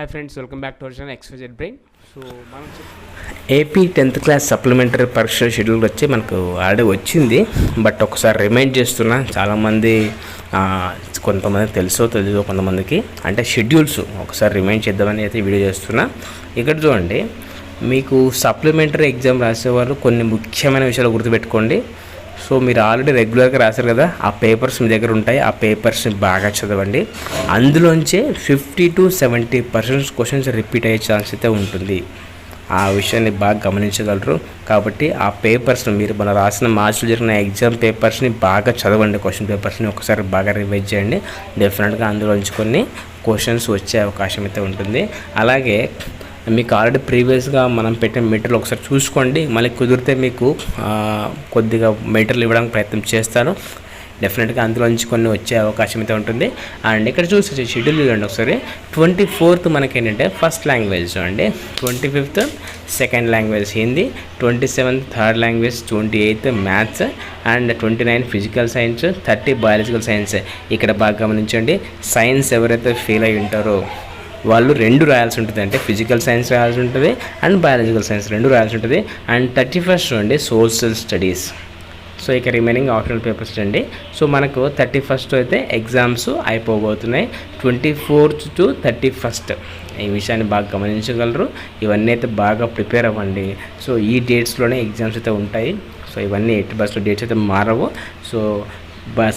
Hi friends, welcome back to our channel XYZ brain. So మనం AP 10th class supplementary పరీక్ష schedule వచ్చి మనకు already వచ్చింది. But ఒకసారి రిమైండ్ చేస్తున్నా, చాలామంది కొంతమంది తెలుసో కొంతమందికి అంటే షెడ్యూల్స్ ఒకసారి రిమైండ్ చేద్దామని అయితే వీడియో చేస్తున్నా. ఇక్కడ చూడండి, మీకు సప్లిమెంటరీ ఎగ్జామ్ రాసేవాళ్ళు కొన్ని ముఖ్యమైన విషయాలు గుర్తుపెట్టుకోండి. సో మీరు ఆల్రెడీ రెగ్యులర్గా రాశారు కదా, ఆ పేపర్స్ మీ దగ్గర ఉంటాయి. ఆ పేపర్స్ని బాగా చదవండి. అందులోంచే 50 to 70% క్వశ్చన్స్ రిపీట్ అయ్యే ఛాన్స్ అయితే ఉంటుంది. ఆ విషయాన్ని బాగా గమనించగలరు. కాబట్టి ఆ పేపర్స్ని మీరు మన రాసిన మార్చిలో జరిగిన ఎగ్జామ్ పేపర్స్ని బాగా చదవండి. క్వశ్చన్ పేపర్స్ని ఒకసారి బాగా రివైజ్ చేయండి. డెఫినెట్గా అందులోంచి కొన్ని క్వశ్చన్స్ వచ్చే అవకాశం అయితే ఉంటుంది. అలాగే మీకు ఆల్రెడీ ప్రీవియస్గా మనం పెట్టిన మెటీరియల్ ఒకసారి చూసుకోండి. మళ్ళీ కుదిరితే మీకు కొద్దిగా మెటీరియల్ ఇవ్వడానికి ప్రయత్నం చేస్తాను. డెఫినెట్గా అందులోంచి కొన్ని వచ్చే అవకాశం అయితే ఉంటుంది. అండ్ ఇక్కడ చూసి షెడ్యూల్ చూడండి ఒకసారి. 24th మనకి ఏంటంటే ఫస్ట్ లాంగ్వేజ్ చూడండి, 25th second language Hindi, 27th third language, 28th maths and 29 physical science, 30 biological science. ఇక్కడ బాగా గమనించండి, సైన్స్ ఎవరైతే ఫెయిల్ అయి ఉంటారో వాళ్ళు 2 రాయాల్సి ఉంటుంది. అంటే ఫిజికల్ సైన్స్ రాయాల్సి ఉంటుంది అండ్ బయాలజికల్ సైన్స్ 2 రాయాల్సి ఉంటుంది. అండ్ 31st చూడండి సోషల్ స్టడీస్. సో ఇక రిమైనింగ్ ఆప్షనల్ పేపర్స్ అండి. సో మనకు 31st అయితే ఎగ్జామ్స్ అయిపోబోతున్నాయి. 24th to 31st ఈ విషయాన్ని బాగా గమనించగలరు. ఇవన్నీ అయితే బాగా ప్రిపేర్ అవ్వండి. సో ఈ డేట్స్లోనే ఎగ్జామ్స్ అయితే ఉంటాయి. సో ఇవన్నీ 80% డేట్స్ అయితే మారవు. సో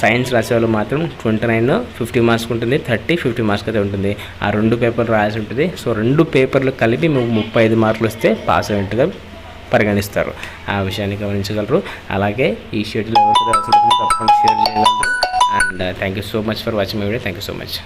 సైన్స్ రాసేవాళ్ళు మాత్రం 29 50 మార్క్స్ ఉంటుంది, 30 50 మార్క్స్ అయితే ఉంటుంది. ఆ 2 పేపర్లు రాయాల్సి ఉంటుంది. సో 2 పేపర్లు కలిపి మీకు 35 మార్కులు వస్తే పాస్ అయినట్టుగా పరిగణిస్తారు. ఆ విషయాన్ని గమనించగలరు. అలాగే ఈ షెడ్యూల్ ఎవరికి అవసరం తప్పకుండా షేర్ చేయగలరు. And thank you so much for watching my video. Thank you so much.